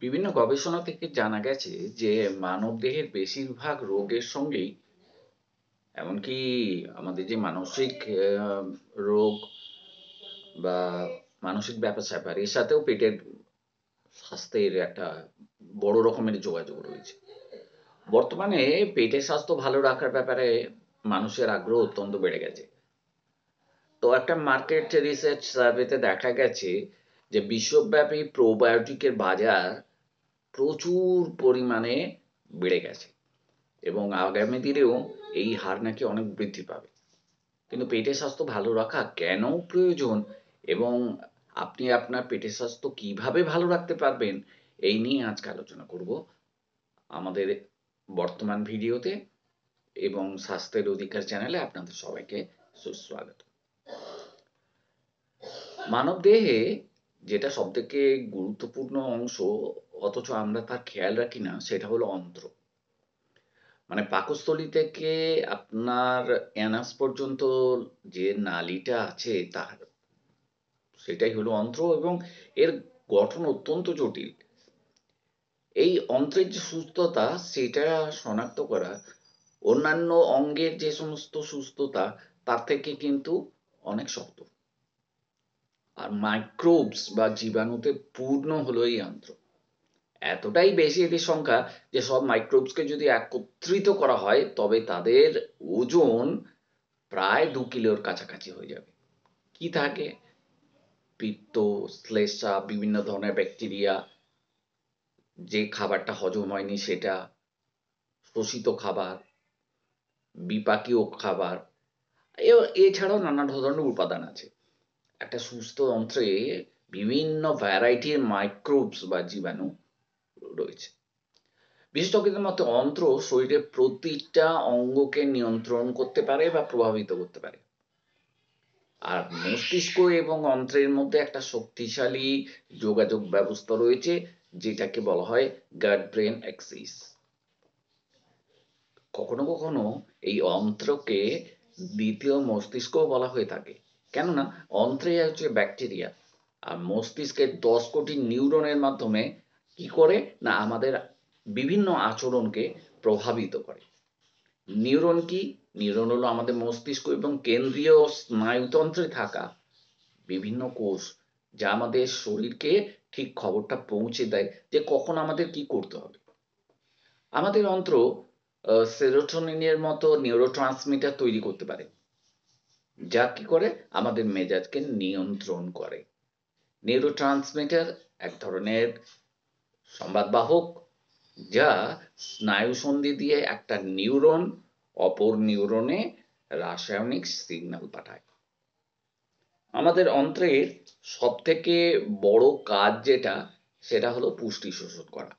বিভিন্ন গবেষণা থেকে জানা গেছে যে মানবদেহের বেশিরভাগ রোগের সঙ্গেই এমনকি আমাদের যে মানসিক রোগ বা মানসিক ব্যাপার-স্যাপার এর সাথেও পেটের স্বাস্থ্যের একটা বড় রকমের যোগাযোগ রয়েছে। বর্তমানে পেটের স্বাস্থ্য ভালো রাখার ব্যাপারে মানুষের আগ্রহ অত্যন্ত বেড়ে গেছে। তো একটা মার্কেট রিসার্চ সার্ভেতে দেখা গেছে যে বিশ্বব্যাপী প্রোবায়োটিকের বাজার প্রচুর পরিমাণে বেড়ে গেছে এবং আগামী দিনেও এই হার নাকি অনেক বৃদ্ধি পাবে। কিন্তু পেটের স্বাস্থ্য ভালো রাখা কেন প্রয়োজন এবং আপনি আপনার পেটের স্বাস্থ্য কিভাবে ভালো রাখতে পারবেন এই নিয়ে আজকে আলোচনা করব আমাদের বর্তমান ভিডিওতে এবং স্বাস্থ্যের অধিকার চ্যানেলে আপনাদের সবাইকে সুস্বাগত। মানবদেহে যেটা সবথেকে গুরুত্বপূর্ণ অংশ অথচ আমরা তার খেয়াল রাখি না সেটা হলো অন্ত্র। মানে পাকস্থলী থেকে আপনার অ্যানাস পর্যন্ত যে নালীটা আছে তার সেটাই হলো অন্ত্র এবং এর গঠন অত্যন্ত জটিল। এই অন্ত্রের যে সুস্থতা সেটা শনাক্ত করা অন্যান্য অঙ্গের যে সমস্ত সুস্থতা তার থেকে কিন্তু অনেক শক্ত। আর মাইক্রোবস বা জীবাণুতে পূর্ণ হলো এই অন্ত্র। এতটাই বেশি এদের সংখ্যা যে সব মাইক্রোবসকে যদি একত্রিত করা হয় তবে তাদের ওজন প্রায় 2 কিলোর কাছাকাছি হয়ে যাবে। কি থাকে? পিত্ত, শ্লেষ্মা, বিভিন্ন ধরনের ব্যাকটেরিয়া, যে খাবারটা হজম হয়নি সেটা, শোষিত খাবার, বিপাকীয় খাবার, এছাড়াও নানা ধরনের উপাদান আছে। একটা সুস্থ অন্ত্রে বিভিন্ন ভ্যারাইটির মাইক্রোবস বা জীবাণু রয়েছে। বিশেষজ্ঞদের মতে অন্ত্র শরীরের প্রতিটা অঙ্গকে নিয়ন্ত্রণ করতে পারে বা প্রভাবিত করতে পারে। আর মস্তিষ্ক এবং অন্ত্রের মধ্যে একটা শক্তিশালী যোগাযোগ ব্যবস্থা রয়েছে যেটাকে বলা হয় গাট ব্রেন অ্যাক্সিস। কখনো কখনো এই অন্ত্রকে দ্বিতীয় মস্তিষ্কও বলা হয়ে থাকে, কেননা অন্ত্রে হচ্ছে ব্যাকটেরিয়া আর মস্তিষ্কের 10 কোটি নিউরনের মাধ্যমে কি করে না আমাদের বিভিন্ন আচরণকে প্রভাবিত করে। নিউরন কি? নিউরন হলো আমাদের মস্তিষ্ক এবং কেন্দ্রীয় স্নায়ুতন্ত্রে থাকা বিভিন্ন কোষ যা আমাদের শরীরকে ঠিক খবরটা পৌঁছে দেয় যে কখন আমাদের কি করতে হবে। আমাদের অন্ত্র সেরোটোনিনের মতো নিউরোট্রান্সমিটার তৈরি করতে পারে যা কি করে আমাদের মেজাজকে নিয়ন্ত্রণ করে। নিউরোট্রান্সমিটার এক ধরনের সংবাদবাহক যা স্নায়ুসন্ধি দিয়ে একটা নিউরন অপর নিউরনে রাসায়নিক সিগন্যাল পাঠায়। আমাদের অন্ত্রের সবথেকে বড় কাজ যেটা সেটা হলো পুষ্টি শোষণ করা।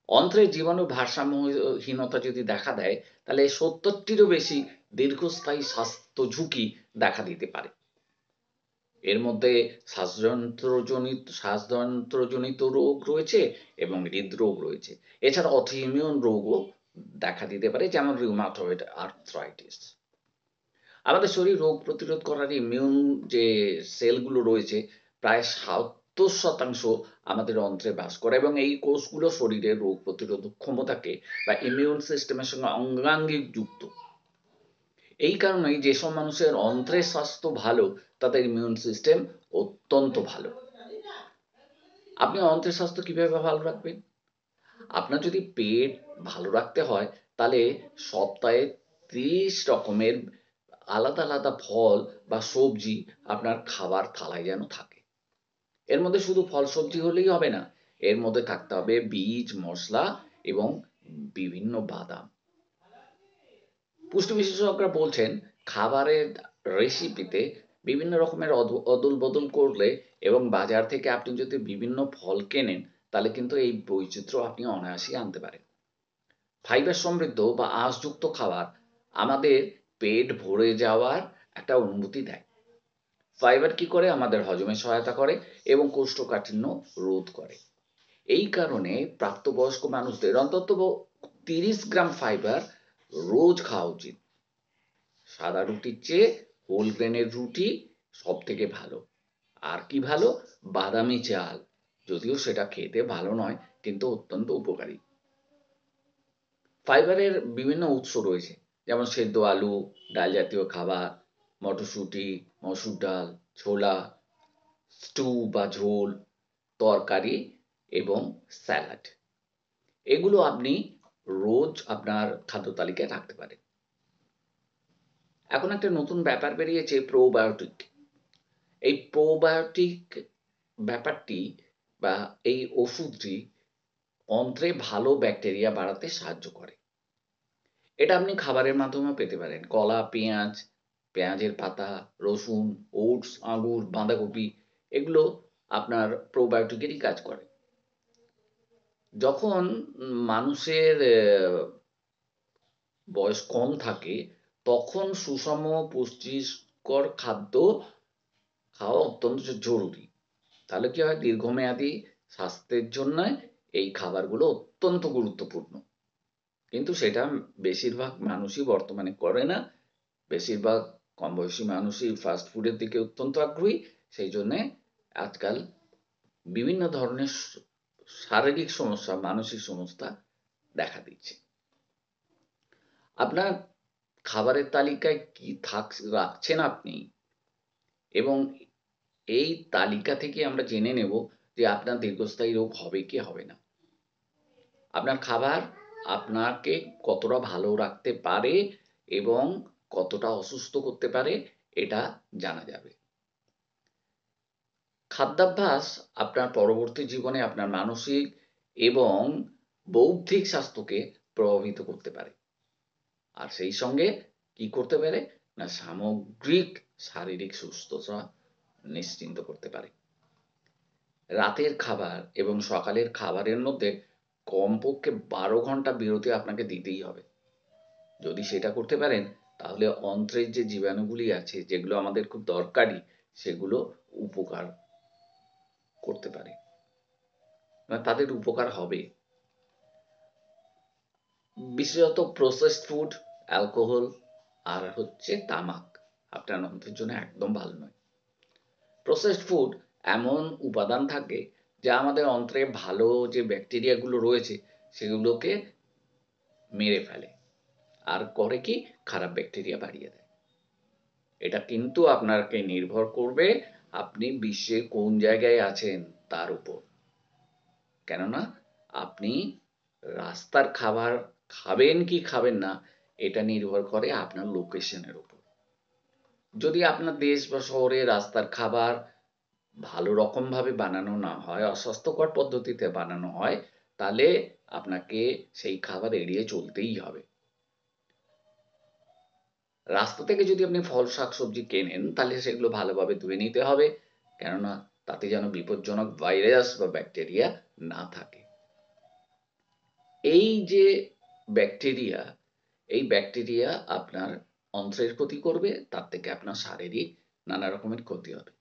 অন্ত্রের জীবাণুর ভারসাম্যহীনতা যদি দেখা দেয় তাহলে 70টিরও বেশি দীর্ঘস্থায়ী স্বাস্থ্য ঝুঁকি দেখা দিতে পারে। এর মধ্যে শ্বাসযন্ত্রজনিত রোগ রয়েছে এবং হৃদরোগ রয়েছে। এছাড়া অটোইমিউন রোগও দেখা দিতে পারে যেমন রিউমাটয়েড আর্থ্রাইটিস। আমাদের শরীর রোগ প্রতিরোধ করার ইমিউন যে সেলগুলো রয়েছে প্রায় 70% আমাদের অন্ত্রে বাস করে এবং এই কোষগুলো শরীরের রোগ প্রতিরোধক ক্ষমতাকে বা ইমিউন সিস্টেমের সঙ্গে অঙ্গাঙ্গিক যুক্ত। এই কারণেই যেসব মানুষের অন্ত্রের স্বাস্থ্য ভালো তাদের ইমিউন সিস্টেম অত্যন্ত ভালো। আপনি অন্ত্রের স্বাস্থ্য কিভাবে ভালো রাখবেন? আপনার যদি পেট ভালো রাখতে হয় তাহলে সপ্তাহে 30 রকমের আলাদা আলাদা ফল বা সবজি আপনার খাবার থালায় যেন থাকে। এর মধ্যে শুধু ফল সবজি হলেই হবে না, এর মধ্যে থাকতে হবে বীজ, মশলা এবং বিভিন্ন বাদাম। পুষ্টি বিশেষজ্ঞরা বলছেন খাবারের রেসিপিতে বিভিন্ন রকমের অদল বদল করলে এবং বাজার থেকে আপনি যদি বিভিন্ন ফল কেনেন তাহলে কিন্তু এই বৈচিত্র্য আপনি অনায়াসেই আনতে পারেন। ফাইবার সমৃদ্ধ বা আঁশযুক্ত খাবার আমাদের পেট ভরে যাওয়ার একটা অনুভূতি দেয়। ফাইবার কি করে? আমাদের হজমে সহায়তা করে এবং কোষ্ঠকাঠিন্য রোধ করে। এই কারণে প্রাপ্তবয়স্ক মানুষদের অন্তত 30 গ্রাম ফাইবার রোজ খাওয়া উচিত। সাদা রুটির চেয়ে হোল গ্রেনের রুটি সব থেকে ভালো। আর কি ভালো? বাদামি চাল, যদিও সেটা খেতে ভালো নয়, কিন্তু অত্যন্ত উপকারী। ফাইবারের বিভিন্ন উৎস রয়েছে, যেমন সেদ্ধ আলু, ডাল জাতীয় খাবার, মটরশুঁটি, মসুর ডাল, ছোলা, স্টু বা ঝোল, তরকারি এবং স্যালাড। এগুলো আপনি রোজ আপনার খাদ্য তালিকায় রাখতে পারেন। এখন একটা নতুন ব্যাপার বেরিয়েছে, প্রোবায়োটিক। এই প্রোবায়োটিক ব্যাপারটি বা এই ওষুধটি অন্ত্রে ভালো ব্যাকটেরিয়া বাড়াতে সাহায্য করে। এটা আপনি খাবারের মাধ্যমেও পেতে পারেন। কলা, পেঁয়াজ, পেঁয়াজের পাতা, রসুন, ওটস, আঙুর, বাঁধাকপি, এগুলো আপনার প্রোবায়োটিকেরই কাজ করে। যখন মানুষের বয়স কম থাকে, তখন সুষম পুষ্টিকর খাদ্য খাওয়া অত্যন্ত জরুরি। তাহলে কি হয়, দীর্ঘমেয়াদী স্বাস্থ্যের জন্য এই খাবারগুলো অত্যন্ত গুরুত্বপূর্ণ। কিন্তু সেটা বেশিরভাগ মানুষই বর্তমানে করে না। বেশিরভাগ কমবয়সী মানুষই ফাস্ট ফুডের দিকে অত্যন্ত আগ্রহী। সেই জন্যে আজকাল বিভিন্ন ধরনের শারীরিক সমস্যা, মানসিক সমস্যা দেখা দিচ্ছে। আপনার খাবারের তালিকায় কি রাখছেন আপনি, এবং এই তালিকা থেকে আমরা জেনে নেব যে আপনার দীর্ঘস্থায়ী রোগ হবে কি হবে না। আপনার খাবার আপনাকে কতটা ভালো রাখতে পারে এবং কতটা অসুস্থ করতে পারে, এটা জানা যাবে। খাদ্যাভ্যাস আপনার পরবর্তী জীবনে আপনার মানসিক এবং বৌদ্ধিক স্বাস্থ্যকে প্রভাবিত করতে পারে। আর সেই সঙ্গে কি করতে পারে না, সামগ্রিক শারীরিক সুস্থতা নিশ্চিন্ত করতে পারে। রাতের খাবার এবং সকালের খাবারের মধ্যে কমপক্ষে 12 ঘন্টা বিরতি আপনাকে দিতেই হবে। যদি সেটা করতে পারেন, তাহলে অন্ত্রের যে জীবাণুগুলি আছে, যেগুলো আমাদের খুব দরকারি, সেগুলো উপকার করতে পারে, মানে তাদের উপকার হবে। বিশেষত প্রসেসড ফুড, অ্যালকোহল আর হচ্ছে তামাক আপনার অন্ত্রের জন্য একদম ভালো নয়। প্রসেসড ফুড এমন উপাদান থাকে যা আমাদের অন্ত্রে ভালো যে ব্যাকটেরিয়াগুলো রয়েছে সেগুলোকে মেরে ফেলে, আর করে কি, খারাপ ব্যাকটেরিয়া বাড়িয়ে দেয়। এটা কিন্তু আপনাকে নির্ভর করবে আপনি বিশ্বের কোন জায়গায় আছেন তার উপর। কেননা আপনি রাস্তার খাবার খাবেন কি খাবেন না, এটা নির্ভর করে আপনার লোকেশনের উপর। যদি আপনার দেশ বা শহরে রাস্তার খাবার ভালো রকমভাবে বানানো না হয়, অস্বাস্থ্যকর পদ্ধতিতে বানানো হয়, তাহলে আপনাকে সেই খাবার এড়িয়ে চলতেই হবে। রাস্তা থেকে যদি আপনি ফল শাকসবজি কেনেন, তাহলে সেগুলো ভালোভাবে ধুয়ে নিতে হবে, কেননা তাতে যেন বিপজ্জনক ভাইরাস বা ব্যাকটেরিয়া না থাকে। এই যে ব্যাকটেরিয়া, এই ব্যাকটেরিয়া আপনার অন্ত্রের ক্ষতি করবে, তার থেকে আপনার শারীরিক নানা রকমের ক্ষতি হবে।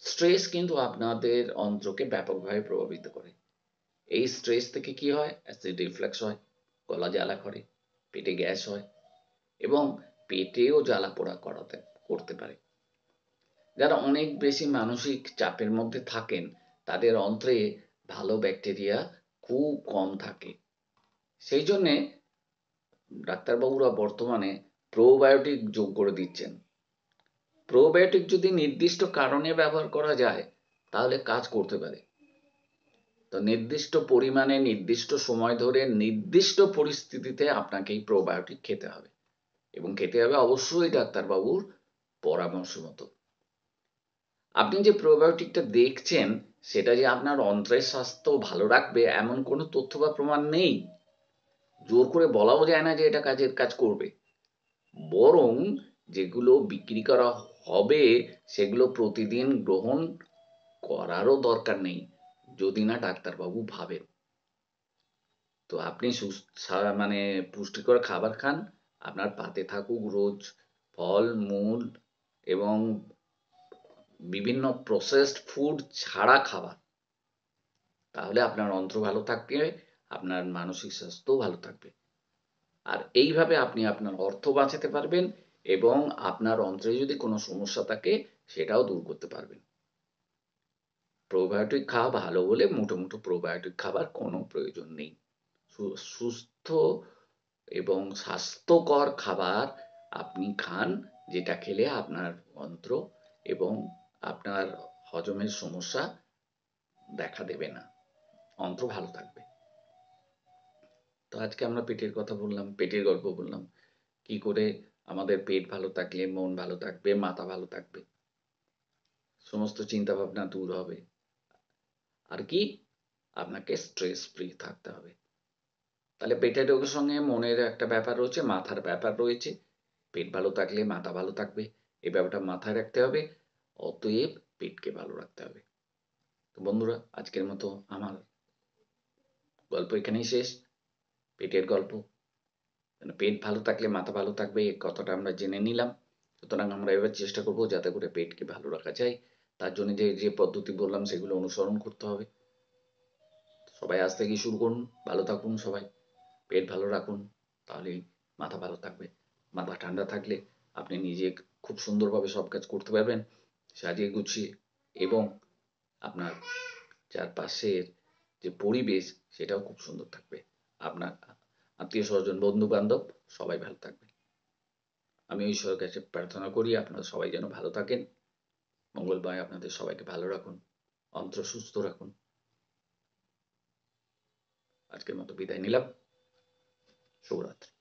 স্ট্রেস কিন্তু আপনাদের অন্ত্রকে ব্যাপকভাবে প্রভাবিত করে। এই স্ট্রেস থেকে কি হয়, অ্যাসিড রিফ্লাক্স হয়, গলা জ্বালা করে, পেটে গ্যাস হয় এবং পেটেও জ্বালা পোড়া করতে পারে। যারা অনেক বেশি মানসিক চাপের মধ্যে থাকেন, তাদের অন্ত্রে ভালো ব্যাকটেরিয়া খুব কম থাকে। সেই জন্যে ডাক্তারবাবুরা বর্তমানে প্রোবায়োটিক যোগ করে দিচ্ছেন। প্রোবায়োটিক যদি নির্দিষ্ট কারণে ব্যবহার করা যায়, তাহলে কাজ করতে পারে। তো নির্দিষ্ট পরিমাণে, নির্দিষ্ট সময় ধরে, নির্দিষ্ট পরিস্থিতিতে আপনাকে এই প্রোবায়োটিক খেতে হবে, এবং খেতে হবে অবশ্যই ডাক্তারবাবুর পরামর্শ মতো। আপনি যে প্রোবায়োটিকটা দেখছেন, সেটা যে আপনার অন্ত্রের স্বাস্থ্য ভালো রাখবে এমন কোনো তথ্য বা প্রমাণ নেই। জোর করে বলাও যায় না যে এটা কাজ করবে। বরং যেগুলো বিক্রি করা হবে সেগুলো প্রতিদিন গ্রহণ করারও দরকার নেই, যদি না ডাক্তারবাবু ভাবেন। তো আপনি মানে পুষ্টিকর খাবার খান, আপনার পাতে থাকুক রোজ ফল মূল এবং বিভিন্ন প্রসেসড ফুড ছাড়া খাবার। তাহলে আপনার অন্ত্র ভালো থাকবে, আপনার মানসিক স্বাস্থ্যও ভালো থাকবে। আর এইভাবে আপনি আপনার অর্থ বাঁচাতে পারবেন এবং আপনার অন্ত্রে যদি কোনো সমস্যা থাকে সেটাও দূর করতে পারবেন। প্রোবায়োটিক খাওয়া ভালো বলে মোটো প্রোবায়োটিক খাবার কোনো প্রয়োজন নেই। সুস্থ এবং স্বাস্থ্যকর খাবার আপনি খান, যেটা খেলে আপনার অন্ত্র এবং আপনার হজমের সমস্যা দেখা দেবে না, অন্ত্র ভালো থাকবে। তো আজকে আমরা পেটের কথা বললাম, পেটের গল্প বললাম, কি করে আমাদের পেট ভালো থাকলে মন ভালো থাকবে, মাথা ভালো থাকবে, সমস্ত চিন্তা ভাবনা দূর হবে, আর কি আপনাকে স্ট্রেস ফ্রি থাকতে হবে। তাহলে পেটের রোগের সঙ্গে মনের একটা ব্যাপার রয়েছে, মাথার ব্যাপার রয়েছে। পেট ভালো থাকলে মাথা ভালো থাকবে, এই ব্যাপারটা মাথায় রাখতে হবে। অতএব পেটকে ভালো রাখতে হবে। তো বন্ধুরা, আজকের মতো আমার গল্প এখানেই শেষ। পেটের গল্প, মানে পেট ভালো থাকলে মাথা ভালো থাকবে, এই কথাটা আমরা জেনে নিলাম। সুতরাং আমরা এবার চেষ্টা করব যাতে করে পেটকে ভালো রাখা যায়। তার জন্য যে যে পদ্ধতি বললাম সেগুলো অনুসরণ করতে হবে। সবাই আজ থেকেই শুরু করুন। ভালো থাকুন সবাই, পেট ভালো রাখুন, তাহলেই মাথা ভালো থাকবে। মাথা ঠান্ডা থাকলে আপনি নিজে খুব সুন্দরভাবে সব কাজ করতে পারবেন, সাজিয়ে গুছিয়ে, এবং আপনার চারপাশের যে পরিবেশ সেটাও খুব সুন্দর থাকবে। আপনার আত্মীয় স্বজন বন্ধু বান্ধব সবাই ভালো থাকবে। আমি ঈশ্বরের কাছে প্রার্থনা করি আপনারা সবাই যেন ভালো থাকেন, মঙ্গলময় আপনাদের সবাইকে ভালো রাখুন, অন্তর সুস্থ রাখুন। আজকের মতো বিদায় নিলাম। শুভরাত্রি।